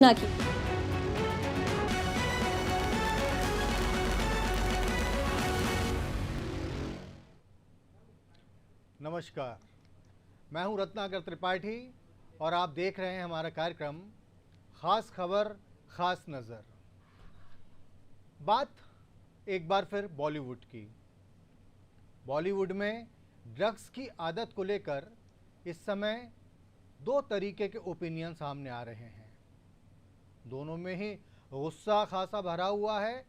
घोषणा की। नमस्कार, मैं हूं रत्नाकर त्रिपाठी और आप देख रहे हैं हमारा कार्यक्रम खास खबर खास नज़र। बात एक बार फिर बॉलीवुड की। बॉलीवुड में ड्रग्स की आदत को लेकर इस समय दो तरीके के ओपिनियन सामने आ रहे हैं। दोनों में ही गुस्सा खासा भरा हुआ है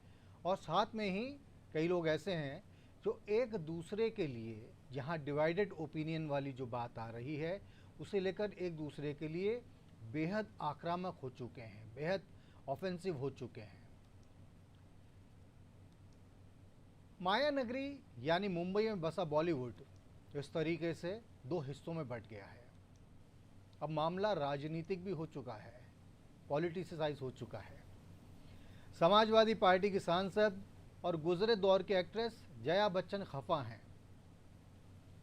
और साथ में ही कई लोग ऐसे हैं जो एक दूसरे के लिए, जहां डिवाइडेड ओपिनियन वाली जो बात आ रही है, उसे लेकर एक दूसरे के लिए बेहद आक्रामक हो चुके हैं, बेहद ऑफेंसिव हो चुके हैं। माया नगरी यानी मुंबई में बसा बॉलीवुड इस तरीके से दो हिस्सों में बंट गया है। अब मामला राजनीतिक भी हो चुका है, पॉलिटिसाइज हो चुका है। समाजवादी पार्टी की सांसद और गुजरे दौर के एक्ट्रेस जया बच्चन खफा हैं।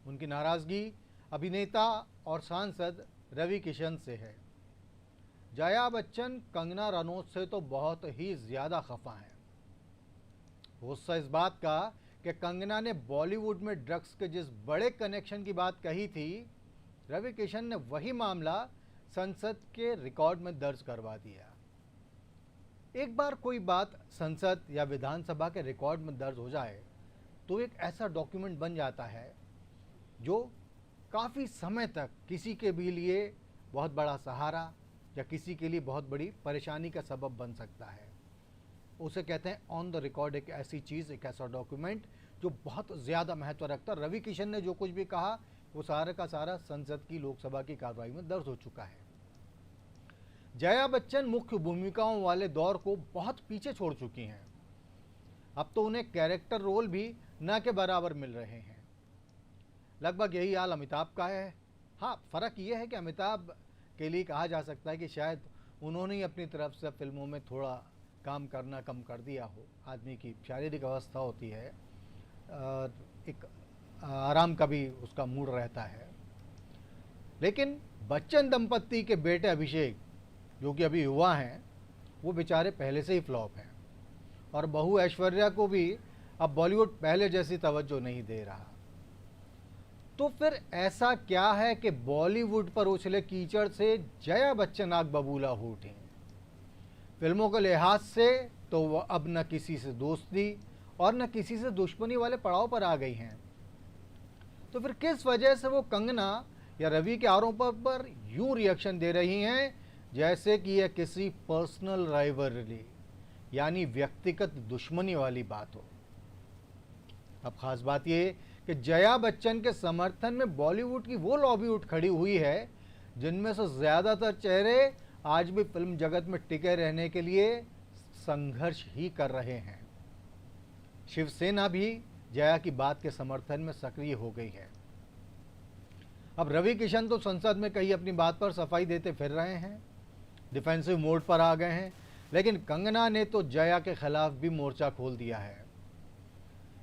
उनकी नाराजगी अभिनेता और सांसद रवि किशन से है। जया बच्चन कंगना रनौत से तो बहुत ही ज़्यादा खफा हैं। गुस्सा इस बात का कि कंगना ने बॉलीवुड में ड्रग्स के जिस बड़े कनेक्शन की बात कही थी, रवि किशन ने वही मामला संसद के रिकॉर्ड में दर्ज करवा दिया। एक बार कोई बात संसद या विधानसभा के रिकॉर्ड में दर्ज हो जाए तो एक ऐसा डॉक्यूमेंट बन जाता है जो काफ़ी समय तक किसी के भी लिए बहुत बड़ा सहारा या किसी के लिए बहुत बड़ी परेशानी का सबब बन सकता है। उसे कहते हैं ऑन द रिकॉर्ड, एक ऐसी चीज़, एक ऐसा डॉक्यूमेंट जो बहुत ज़्यादा महत्व रखता है। रवि किशन ने जो कुछ भी कहा वो सारा का सारा संसद की, लोकसभा की कार्रवाई में दर्ज हो चुका है। जया बच्चन मुख्य भूमिकाओं वाले दौर को बहुत पीछे छोड़ चुकी हैं। अब तो उन्हें कैरेक्टर रोल भी न के बराबर मिल रहे हैं। लगभग यही हाल अमिताभ का है। हाँ, फ़र्क ये है कि अमिताभ के लिए कहा जा सकता है कि शायद उन्होंने ही अपनी तरफ से फिल्मों में थोड़ा काम करना कम कर दिया हो। आदमी की शारीरिक अवस्था होती है, एक आराम का भी उसका मूड रहता है। लेकिन बच्चन दंपत्ति के बेटे अभिषेक, जो कि अभी युवा हैं, वो बेचारे पहले से ही फ्लॉप हैं और बहू ऐश्वर्या को भी अब बॉलीवुड पहले जैसी तवज्जो नहीं दे रहा। तो फिर ऐसा क्या है कि बॉलीवुड पर उछले कीचड़ से जया बच्चन आग बबूला हो उठी? फिल्मों के लिहाज से तो वह अब न किसी से दोस्ती और न किसी से दुश्मनी वाले पड़ाव पर आ गई हैं। तो फिर किस वजह से वो कंगना या रवि के आरोपों पर यूं रिएक्शन दे रही हैं जैसे कि यह किसी पर्सनल राइवलरी यानी व्यक्तिगत दुश्मनी वाली बात हो? अब खास बात यह कि जया बच्चन के समर्थन में बॉलीवुड की वो लॉबी उठ खड़ी हुई है जिनमें से ज़्यादातर चेहरे आज भी फिल्म जगत में टिके रहने के लिए संघर्ष ही कर रहे हैं। शिवसेना भी जया की बात के समर्थन में सक्रिय हो गई है। अब रवि किशन तो संसद में कहीं अपनी बात पर सफाई देते फिर रहे हैं, डिफेंसिव मोड पर आ गए हैं। लेकिन कंगना ने तो जया के खिलाफ भी मोर्चा खोल दिया है।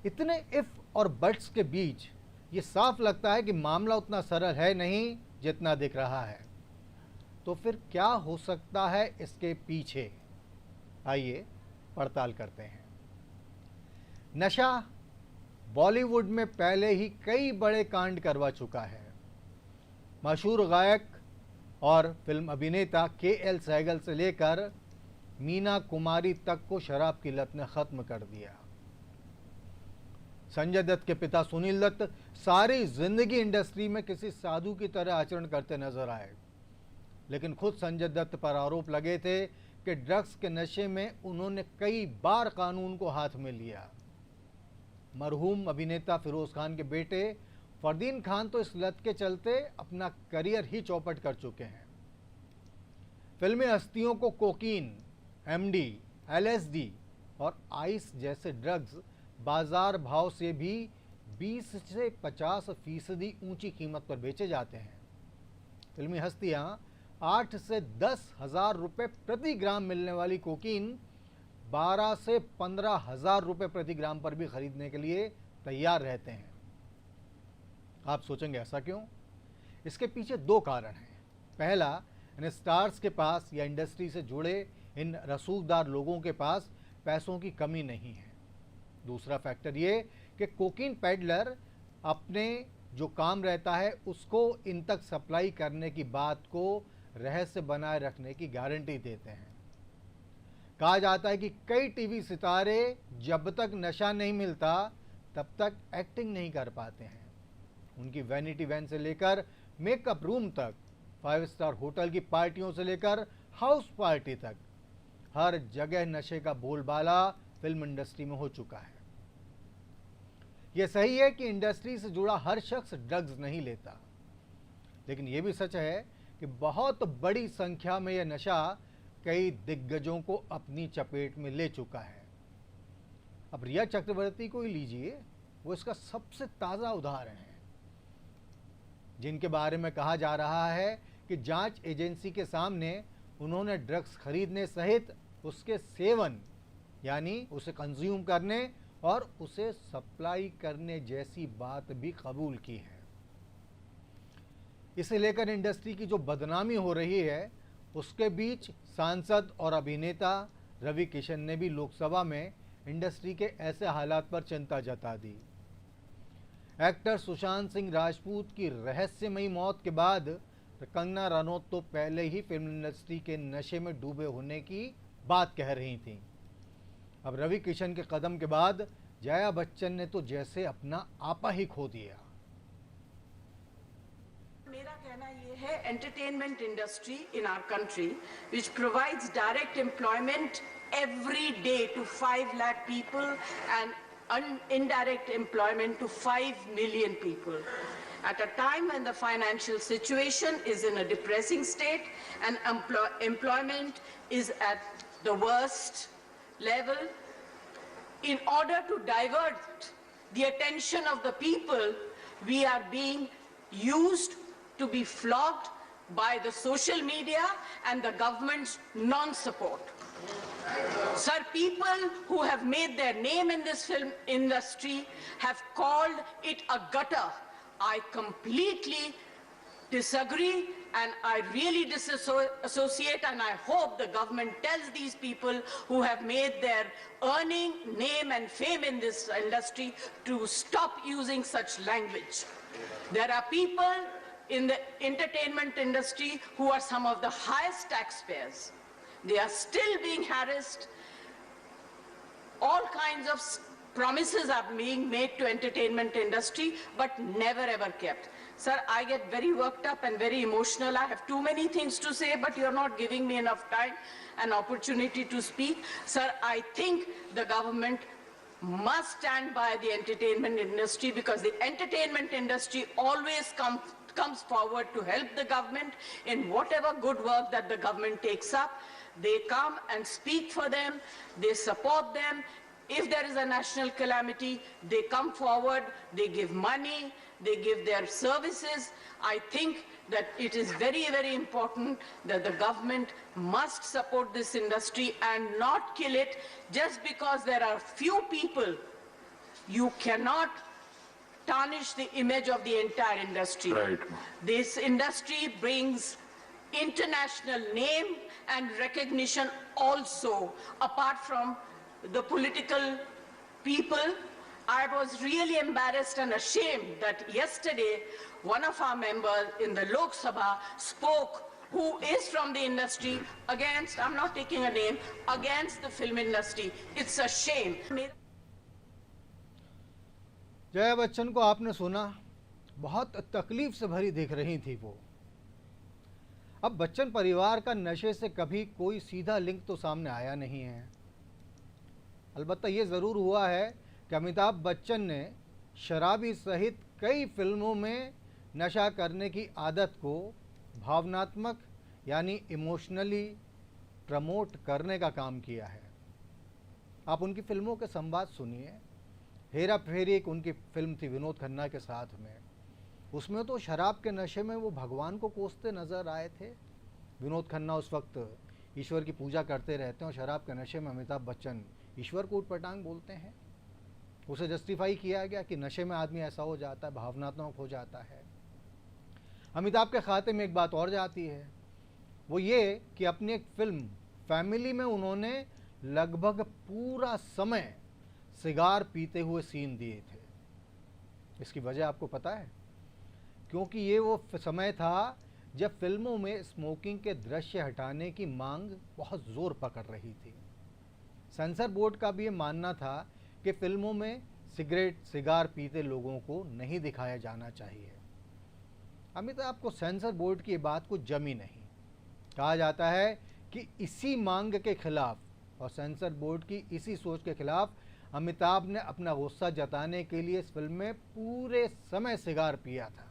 इतने इफ और बट्स के बीच ये साफ लगता है कि मामला उतना सरल है नहीं जितना दिख रहा है। तो फिर क्या हो सकता है इसके पीछे? आइए पड़ताल करते हैं। नशा बॉलीवुड में पहले ही कई बड़े कांड करवा चुका है। मशहूर गायक और फिल्म अभिनेता KL सहगल से लेकर मीना कुमारी तक को शराब की लत ने खत्म कर दिया। संजय दत्त के पिता सुनील दत्त सारी जिंदगी इंडस्ट्री में किसी साधु की तरह आचरण करते नजर आए, लेकिन खुद संजय दत्त पर आरोप लगे थे कि ड्रग्स के नशे में उन्होंने कई बार कानून को हाथ में लिया। मरहूम अभिनेता फिरोज खान के बेटे फरदीन खान तो इस लत के चलते अपना करियर ही चौपट कर चुके हैं। फिल्मी हस्तियों को कोकीन, MD, LSD और आइस जैसे ड्रग्स बाजार भाव से भी 20 से 50% ऊंची कीमत पर बेचे जाते हैं। फिल्मी हस्तियां 8 से 10 हजार रुपये प्रति ग्राम मिलने वाली कोकीन 12 से 15 हजार रुपये प्रति ग्राम पर भी खरीदने के लिए तैयार रहते हैं। आप सोचेंगे ऐसा क्यों? इसके पीछे दो कारण हैं। पहला, इन स्टार्स के पास या इंडस्ट्री से जुड़े इन रसूखदार लोगों के पास पैसों की कमी नहीं है। दूसरा फैक्टर ये कि कोकीन पेडलर अपने जो काम रहता है उसको इन तक सप्लाई करने की बात को रहस्य बनाए रखने की गारंटी देते हैं। कहा जाता है कि कई टीवी सितारे जब तक नशा नहीं मिलता तब तक एक्टिंग नहीं कर पाते हैं। उनकी वैनिटी वैन से लेकर मेकअप रूम तक, 5 स्टार होटल की पार्टियों से लेकर हाउस पार्टी तक, हर जगह नशे का बोलबाला फिल्म इंडस्ट्री में हो चुका है। यह सही है कि इंडस्ट्री से जुड़ा हर शख्स ड्रग्स नहीं लेता, लेकिन यह भी सच है कि बहुत बड़ी संख्या में यह नशा कई दिग्गजों को अपनी चपेट में ले चुका है। अब रिया चक्रवर्ती को ही लीजिए, वो इसका सबसे ताज़ा उदाहरण है, जिनके बारे में कहा जा रहा है कि जांच एजेंसी के सामने उन्होंने ड्रग्स खरीदने सहित उसके सेवन यानी उसे कंज्यूम करने और उसे सप्लाई करने जैसी बात भी कबूल की है। इसे लेकर इंडस्ट्री की जो बदनामी हो रही है, उसके बीच सांसद और अभिनेता रवि किशन ने भी लोकसभा में इंडस्ट्री के ऐसे हालात पर चिंता जता दी। एक्टर सुशांत सिंह राजपूत की रहस्यमयी मौत के बाद कंगना रनौत तो पहले ही फिल्म इंडस्ट्री के नशे में डूबे होने की बात कह रही थीं। अब रवि किशन के कदम के बाद जया बच्चन ने तो जैसे अपना आपा ही खो दिया। मेरा कहना ये है, entertainment industry in our country which provides direct employment every day to 5 lakh people and indirect employment to 5 million people. At a time when the financial situation is in a depressing state and employment is at the worst level, in order to divert the attention of the people, we are being used to be flogged by the social media and the government's non-support. Sir, people who have made their name in this film industry have called it a gutter. I completely disagree and I really disassociate, and I hope the government tells these people who have made their earning, name and fame in this industry to stop using such language. There are people in the entertainment industry who are some of the highest taxpayers. They are still being harassed. All kinds of promises are being made to entertainment industry, but never ever kept. Sir, I get very worked up and very emotional. I have too many things to say, but you're not giving me enough time and opportunity to speak. Sir, I think the government must stand by the entertainment industry, because the entertainment industry always comes forward to help the government in whatever good work that the government takes up. They come and speak for them, they support them. If there is a national calamity, they come forward, they give money, they give their services. I think that it is very, very important that the government must support this industry and not kill it just because there are few people. You cannot tarnish the image of the entire industry. Right. This industry brings international name and recognition also, apart from the political people. I was really embarrassed and ashamed that yesterday one of our members in the Lok Sabha spoke, who is from the industry, against, I'm not taking a name, against the film industry. It's a shame. Jaya Bachchan को आपने सुना, बहुत तकलीफ से भरी दिख रही थी वो। अब बच्चन परिवार का नशे से कभी कोई सीधा लिंक तो सामने आया नहीं है। अलबत्ता ये ज़रूर हुआ है कि अमिताभ बच्चन ने शराबी सहित कई फिल्मों में नशा करने की आदत को भावनात्मक यानी इमोशनली प्रमोट करने का काम किया है। आप उनकी फिल्मों के संवाद सुनिए। हेरा फेरी एक उनकी फिल्म थी विनोद खन्ना के साथ में, उसमें तो शराब के नशे में वो भगवान को कोसते नज़र आए थे। विनोद खन्ना उस वक्त ईश्वर की पूजा करते रहते हैं और शराब के नशे में अमिताभ बच्चन ईश्वर को उटपटांग बोलते हैं। उसे जस्टिफाई किया गया कि नशे में आदमी ऐसा हो जाता है, भावनात्मक हो जाता है। अमिताभ के खाते में एक बात और जाती है, वो ये कि अपनी एक फिल्म फैमिली में उन्होंने लगभग पूरा समय सिगार पीते हुए सीन दिए थे। इसकी वजह आपको पता है? क्योंकि ये वो समय था जब फिल्मों में स्मोकिंग के दृश्य हटाने की मांग बहुत जोर पकड़ रही थी। सेंसर बोर्ड का भी ये मानना था कि फिल्मों में सिगरेट सिगार पीते लोगों को नहीं दिखाया जाना चाहिए। अमिताभ को सेंसर बोर्ड की बात को जमी नहीं। कहा जाता है कि इसी मांग के खिलाफ और सेंसर बोर्ड की इसी सोच के खिलाफ अमिताभ ने अपना गुस्सा जताने के लिए इस फिल्म में पूरे समय सिगार पिया था।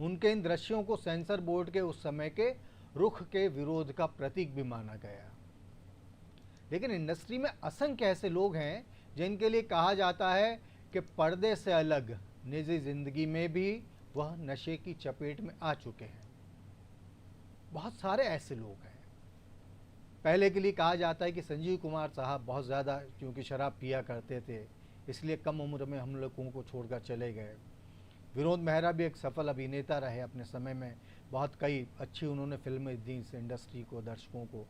उनके इन दृश्यों को सेंसर बोर्ड के उस समय के रुख के विरोध का प्रतीक भी माना गया। लेकिन इंडस्ट्री में असंख्य ऐसे लोग हैं जिनके लिए कहा जाता है कि पर्दे से अलग निजी जिंदगी में भी वह नशे की चपेट में आ चुके हैं। बहुत सारे ऐसे लोग हैं। पहले के लिए कहा जाता है कि संजीव कुमार साहब बहुत ज़्यादा क्योंकि शराब पिया करते थे, इसलिए कम उम्र में हम लोगों को छोड़कर चले गए। विनोद मेहरा भी एक सफल अभिनेता रहे अपने समय में, बहुत कई अच्छी उन्होंने फिल्में दी इस इंडस्ट्री को, दर्शकों को।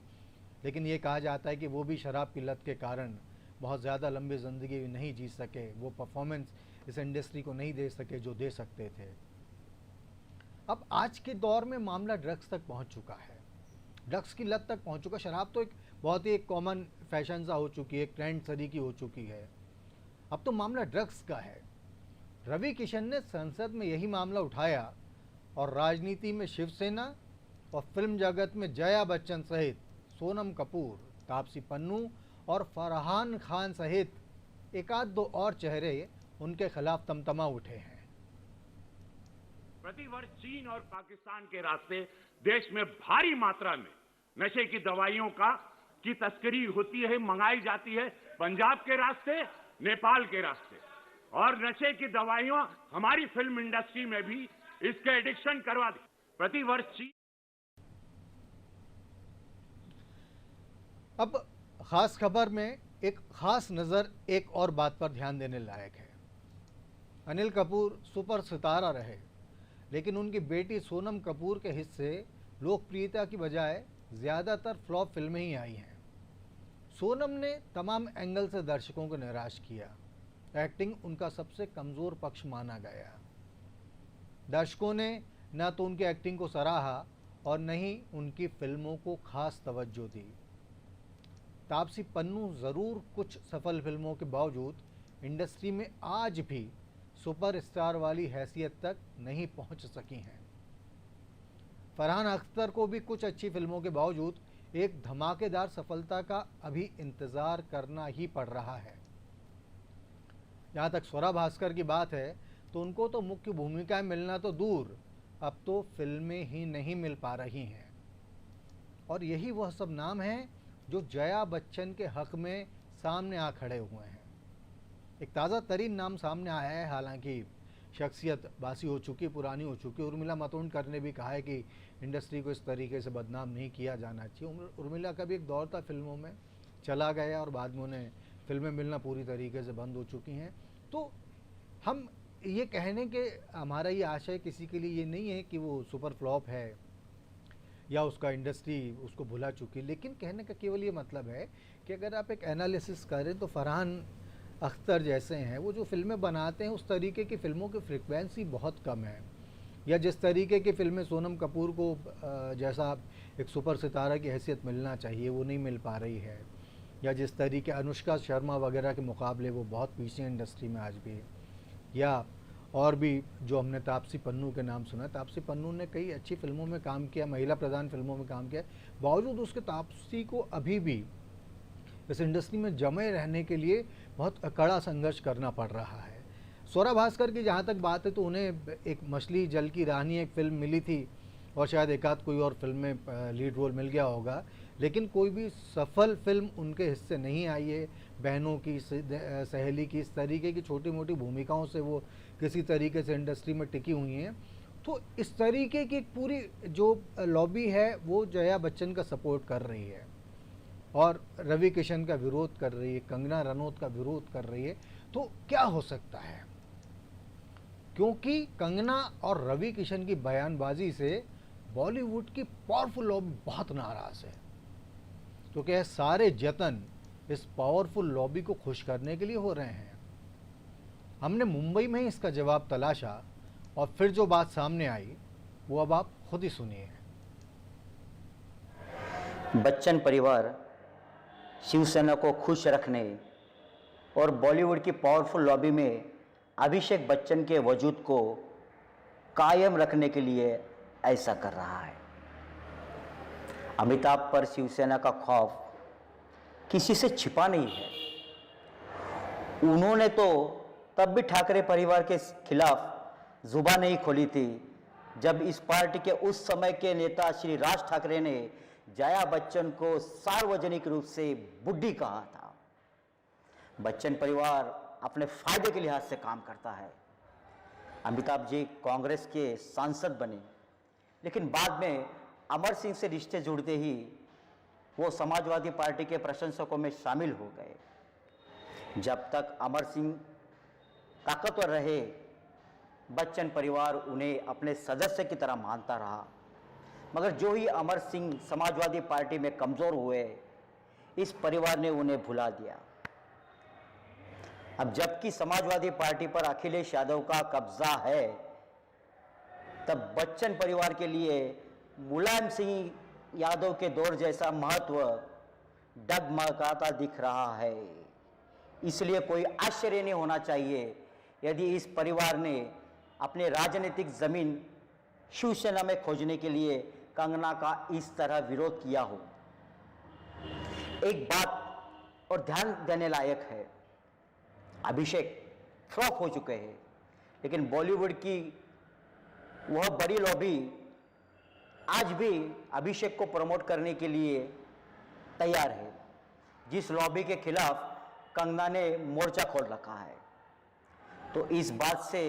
लेकिन ये कहा जाता है कि वो भी शराब की लत के कारण बहुत ज़्यादा लंबी ज़िंदगी नहीं जी सके, वो परफॉर्मेंस इस इंडस्ट्री को नहीं दे सके जो दे सकते थे। अब आज के दौर में मामला ड्रग्स तक पहुंच चुका है, ड्रग्स की लत तक पहुंच चुका। शराब तो एक बहुत ही एक कॉमन फैशन सा हो चुकी है, एक ट्रेंड तरीकी हो चुकी है। अब तो मामला ड्रग्स का है। रवि किशन ने संसद में यही मामला उठाया और राजनीति में शिवसेना और फिल्म जगत में जया बच्चन सहित सोनम कपूर, तापसी पन्नू और फरहान खान सहित एक आध दो और चेहरे उनके खिलाफ तमतमा उठे हैं। प्रतिवर्ष चीन और पाकिस्तान के रास्ते देश में भारी मात्रा में नशे की दवाइयों की तस्करी होती है, मंगाई जाती है, पंजाब के रास्ते, नेपाल के रास्ते। और नशे की दवाइयां हमारी फिल्म इंडस्ट्री में भी इसके एडिक्शन करवा दी। प्रतिवर्ष चीन। अब खास खबर में एक खास नज़र एक और बात पर ध्यान देने लायक है। अनिल कपूर सुपर सितारा रहे, लेकिन उनकी बेटी सोनम कपूर के हिस्से लोकप्रियता की बजाय ज़्यादातर फ्लॉप फिल्में ही आई हैं। सोनम ने तमाम एंगल से दर्शकों को निराश किया। एक्टिंग उनका सबसे कमज़ोर पक्ष माना गया। दर्शकों ने न तो उनकी एक्टिंग को सराहा और न ही उनकी फिल्मों को खास तवज्जो दी। तापसी पन्नू ज़रूर कुछ सफल फिल्मों के बावजूद इंडस्ट्री में आज भी सुपरस्टार वाली हैसियत तक नहीं पहुंच सकी हैं। फरहान अख्तर को भी कुछ अच्छी फिल्मों के बावजूद एक धमाकेदार सफलता का अभी इंतज़ार करना ही पड़ रहा है। जहाँ तक स्वरा भास्कर की बात है तो उनको तो मुख्य भूमिकाएं मिलना तो दूर, अब तो फिल्में ही नहीं मिल पा रही हैं। और यही वह सब नाम हैं जो जया बच्चन के हक में सामने आ खड़े हुए हैं। एक ताज़ा तरीन नाम सामने आया है, हालांकि शख्सियत बासी हो चुकी, पुरानी हो चुकी। उर्मिला मातोंडकर ने भी कहा है कि इंडस्ट्री को इस तरीके से बदनाम नहीं किया जाना चाहिए। उर्मिला का भी एक दौर था फिल्मों में, चला गया और बाद में उन्हें फिल्में मिलना पूरी तरीके से बंद हो चुकी हैं। तो हम ये कहने के हमारा ये आशय किसी के लिए ये नहीं है कि वो सुपर फ्लॉप है या उसका इंडस्ट्री उसको भुला चुकी, लेकिन कहने का केवल ये मतलब है कि अगर आप एक एनालिसिस करें तो फरहान अख्तर जैसे हैं, वो जो फिल्में बनाते हैं उस तरीके की फिल्मों की फ्रिक्वेंसी बहुत कम है। या जिस तरीके की फिल्में सोनम कपूर को जैसा एक सुपर सितारा की हैसियत मिलना चाहिए वो नहीं मिल पा रही है। या जिस तरीके अनुष्का शर्मा वगैरह के मुकाबले वो बहुत पीछे इंडस्ट्री में आज भी। या और भी जो हमने तापसी पन्नू के नाम सुना, तापसी पन्नू ने कई अच्छी फिल्मों में काम किया, महिला प्रधान फिल्मों में काम किया, बावजूद उसके तापसी को अभी भी इस इंडस्ट्री में जमे रहने के लिए बहुत कड़ा संघर्ष करना पड़ रहा है। स्वरा भास्कर की जहाँ तक बात है तो उन्हें एक मछली जल की रानी एक फ़िल्म मिली थी और शायद एक आध कोई और फिल्म में लीड रोल मिल गया होगा, लेकिन कोई भी सफल फिल्म उनके हिस्से नहीं आई है। बहनों की, सहेली की, इस तरीके की छोटी मोटी भूमिकाओं से वो किसी तरीके से इंडस्ट्री में टिकी हुई हैं। तो इस तरीके की पूरी जो लॉबी है वो जया बच्चन का सपोर्ट कर रही है और रवि किशन का विरोध कर रही है, कंगना रनौत का विरोध कर रही है। तो क्या हो सकता है, क्योंकि कंगना और रवि किशन की बयानबाजी से बॉलीवुड की पावरफुल लॉबी बहुत नाराज है, क्योंकि यह सारे जतन इस पावरफुल लॉबी को खुश करने के लिए हो रहे हैं। हमने मुंबई में ही इसका जवाब तलाशा और फिर जो बात सामने आई वो अब आप खुद ही सुनिए। बच्चन परिवार शिवसेना को खुश रखने और बॉलीवुड की पावरफुल लॉबी में अभिषेक बच्चन के वजूद को कायम रखने के लिए ऐसा कर रहा है। अमिताभ पर शिवसेना का खौफ किसी से छिपा नहीं है। उन्होंने तो तब भी ठाकरे परिवार के खिलाफ जुबान नहीं खोली थी जब इस पार्टी के उस समय के नेता श्री राज ठाकरे ने जया बच्चन को सार्वजनिक रूप से बुड्ढी कहा था। बच्चन परिवार अपने फायदे के लिहाज से काम करता है। अमिताभ जी कांग्रेस के सांसद बने, लेकिन बाद में अमर सिंह से रिश्ते जुड़ते ही वो समाजवादी पार्टी के प्रशंसकों में शामिल हो गए। जब तक अमर सिंह ताकतवर रहे, बच्चन परिवार उन्हें अपने सदस्य की तरह मानता रहा। मगर जो ही अमर सिंह समाजवादी पार्टी में कमजोर हुए, इस परिवार ने उन्हें भुला दिया। अब जबकि समाजवादी पार्टी पर अखिलेश यादव का कब्जा है, तब बच्चन परिवार के लिए मुलायम सिंह यादव के दौर जैसा महत्व डगमगाता दिख रहा है। इसलिए कोई आश्चर्य नहीं होना चाहिए यदि इस परिवार ने अपने राजनीतिक जमीन शिवसेना में खोजने के लिए कंगना का इस तरह विरोध किया हो। एक बात और ध्यान देने लायक है, अभिषेक फ्लॉप हो चुके हैं, लेकिन बॉलीवुड की वह बड़ी लॉबी आज भी अभिषेक को प्रमोट करने के लिए तैयार है, जिस लॉबी के खिलाफ कंगना ने मोर्चा खोल रखा है। तो इस बात से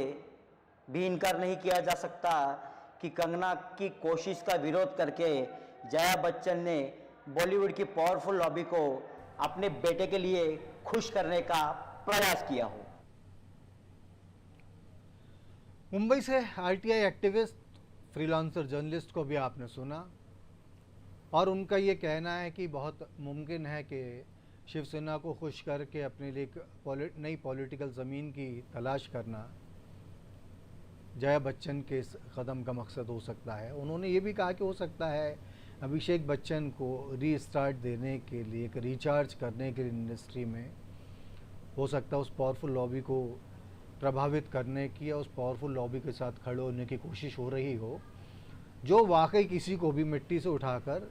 भी इनकार नहीं किया जा सकता कि कंगना की कोशिश का विरोध करके जया बच्चन ने बॉलीवुड की पावरफुल लॉबी को अपने बेटे के लिए खुश करने का प्रयास किया हो। मुंबई से आरटीआई एक्टिविस्ट, फ्रीलांसर जर्नलिस्ट को भी आपने सुना, और उनका ये कहना है कि बहुत मुमकिन है कि शिवसेना को खुश करके अपने लिए एक नई पॉलिटिकल ज़मीन की तलाश करना जया बच्चन के इस कदम का मकसद हो सकता है। उन्होंने ये भी कहा कि हो सकता है अभिषेक बच्चन को रीस्टार्ट देने के लिए, एक रिचार्ज करने के लिए इंडस्ट्री में, हो सकता है उस पावरफुल लॉबी को प्रभावित करने की या उस पावरफुल लॉबी के साथ खड़े होने की कोशिश हो रही हो, जो वाकई किसी को भी मिट्टी से उठाकर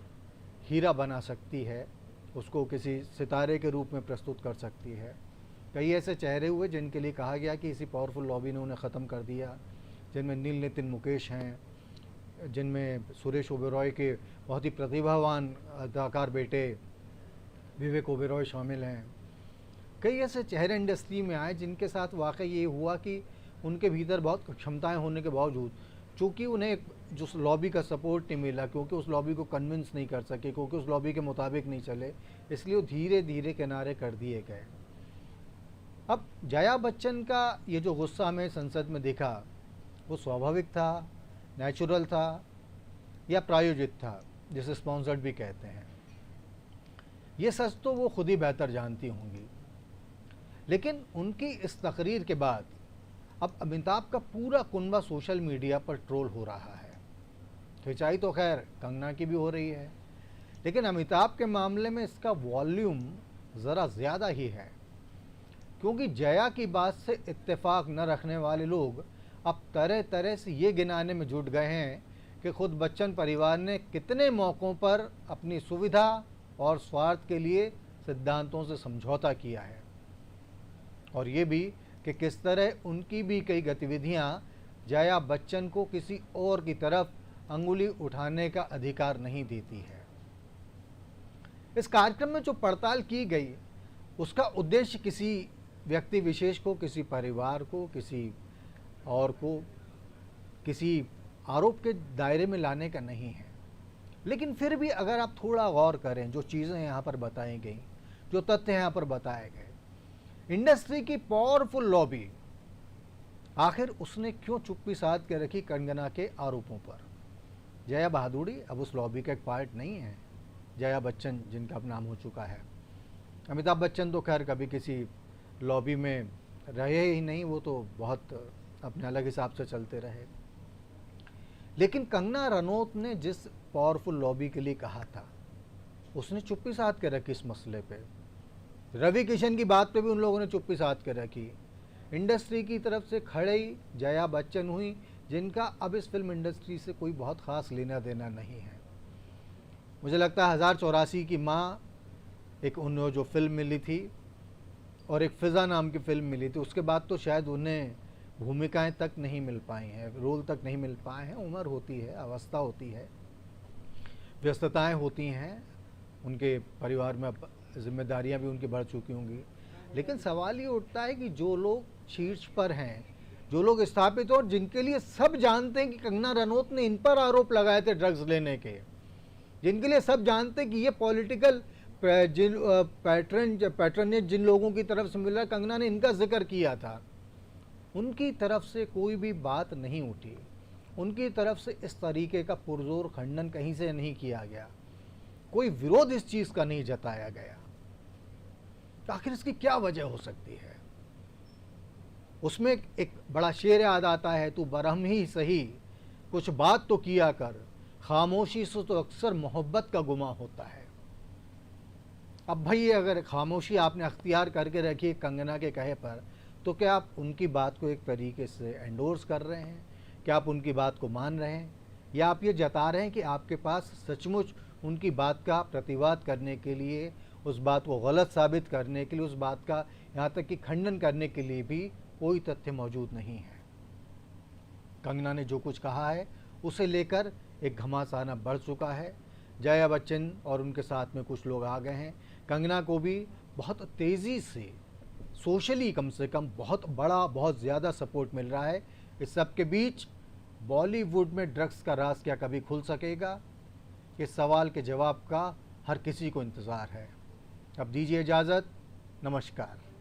हीरा बना सकती है, उसको किसी सितारे के रूप में प्रस्तुत कर सकती है। कई ऐसे चेहरे हुए जिनके लिए कहा गया कि इसी पावरफुल लॉबी ने उन्हें ख़त्म कर दिया, जिनमें नील नितिन मुकेश हैं, जिनमें सुरेश ओबेरॉय के बहुत ही प्रतिभावान अदाकार बेटे विवेक ओबेरॉय शामिल हैं। कई ऐसे चेहरे इंडस्ट्री में आए जिनके साथ वाकई ये हुआ कि उनके भीतर बहुत क्षमताएं होने के बावजूद, चूँकि उन्हें जो लॉबी का सपोर्ट नहीं मिला, क्योंकि उस लॉबी को कन्विंस नहीं कर सके, क्योंकि उस लॉबी के मुताबिक नहीं चले, इसलिए वो धीरे धीरे किनारे कर दिए गए। अब जया बच्चन का ये जो गुस्सा हमें संसद में दिखा, वो स्वाभाविक था, नेचुरल था, या प्रायोजित था, जिसे स्पॉन्सर्ड भी कहते हैं। ये सच तो वो खुद ही बेहतर जानती होंगी, लेकिन उनकी इस तकरीर के बाद अब अमिताभ का पूरा कुनबा सोशल मीडिया पर ट्रोल हो रहा है। खिंचाई तो खैर कंगना की भी हो रही है, लेकिन अमिताभ के मामले में इसका वॉल्यूम ज़रा ज़्यादा ही है, क्योंकि जया की बात से इत्तेफाक न रखने वाले लोग अब तरह तरह से ये गिनाने में जुट गए हैं कि खुद बच्चन परिवार ने कितने मौक़ों पर अपनी सुविधा और स्वार्थ के लिए सिद्धांतों से समझौता किया है, और ये भी कि किस तरह उनकी भी कई गतिविधियां जया बच्चन को किसी और की तरफ अंगुली उठाने का अधिकार नहीं देती है। इस कार्यक्रम में जो पड़ताल की गई, उसका उद्देश्य किसी व्यक्ति विशेष को, किसी परिवार को, किसी और को किसी आरोप के दायरे में लाने का नहीं है। लेकिन फिर भी अगर आप थोड़ा गौर करें, जो चीज़ें यहाँ पर बताई गई, जो तथ्य यहाँ पर बताए गए, इंडस्ट्री की पावरफुल लॉबी आखिर उसने क्यों चुप्पी साध के रखी कंगना के आरोपों पर? जया भादुड़ी अब उस लॉबी का एक पार्ट नहीं है। जया बच्चन जिनका अब नाम हो चुका है। अमिताभ बच्चन तो खैर कभी किसी लॉबी में रहे ही नहीं, वो तो बहुत अपने अलग हिसाब से चलते रहे। लेकिन कंगना रनौत ने जिस पावरफुल लॉबी के लिए कहा था, उसने चुप्पी साध के रखी इस मसले पे। रवि किशन की बात पे भी उन लोगों ने चुप्पी साध के रखी। इंडस्ट्री की तरफ से खड़े ही जया बच्चन हुई, जिनका अब इस फिल्म इंडस्ट्री से कोई बहुत ख़ास लेना देना नहीं है। मुझे लगता है 1084 की माँ, एक उन्हें जो फिल्म मिली थी और एक फ़िज़ा नाम की फ़िल्म मिली थी, उसके बाद तो शायद उन्हें भूमिकाएं तक नहीं मिल पाई हैं, रोल तक नहीं मिल पाए हैं। उम्र होती है, अवस्था होती है, व्यस्तताएं होती हैं, उनके परिवार में जिम्मेदारियां भी उनकी बढ़ चुकी होंगी। लेकिन सवाल ये उठता है कि जो लोग शीर्ष पर हैं, जो लोग स्थापित और जिनके लिए सब जानते हैं कि कंगना रनौत ने इन पर आरोप लगाए थे ड्रग्स लेने के, जिनके लिए सब जानते हैं कि ये पॉलिटिकल पैटर्नेज जिन लोगों की तरफ से मिल रहा है, कंगना ने इनका जिक्र किया था, उनकी तरफ से कोई भी बात नहीं उठी। उनकी तरफ से इस तरीके का पुरजोर खंडन कहीं से नहीं किया गया, कोई विरोध इस चीज़ का नहीं जताया गया। तो आखिर इसकी क्या वजह हो सकती है? उसमें एक बड़ा शेर याद आता है, तू बरहम ही सही कुछ बात तो किया कर, खामोशी से तो अक्सर मोहब्बत का गुमा होता है। अब भाई अगर खामोशी आपने अख्तियार करके रखी है कंगना के कहे पर, तो क्या आप उनकी बात को एक तरीके से एंडोर्स कर रहे हैं? क्या आप उनकी बात को मान रहे हैं, या आप ये जता रहे हैं कि आपके पास सचमुच उनकी बात का प्रतिवाद करने के लिए, उस बात को गलत साबित करने के लिए, उस बात का यहाँ तक कि खंडन करने के लिए भी कोई तथ्य मौजूद नहीं है? कंगना ने जो कुछ कहा है उसे लेकर एक घमासाना बढ़ चुका है। जया बच्चन और उनके साथ में कुछ लोग आ गए हैं। कंगना को भी बहुत तेज़ी से सोशली कम से कम बहुत बड़ा, बहुत ज़्यादा सपोर्ट मिल रहा है। इस सब के बीच बॉलीवुड में ड्रग्स का राज क्या कभी खुल सकेगा? इस सवाल के जवाब का हर किसी को इंतज़ार है। अब दीजिए इजाज़त, नमस्कार।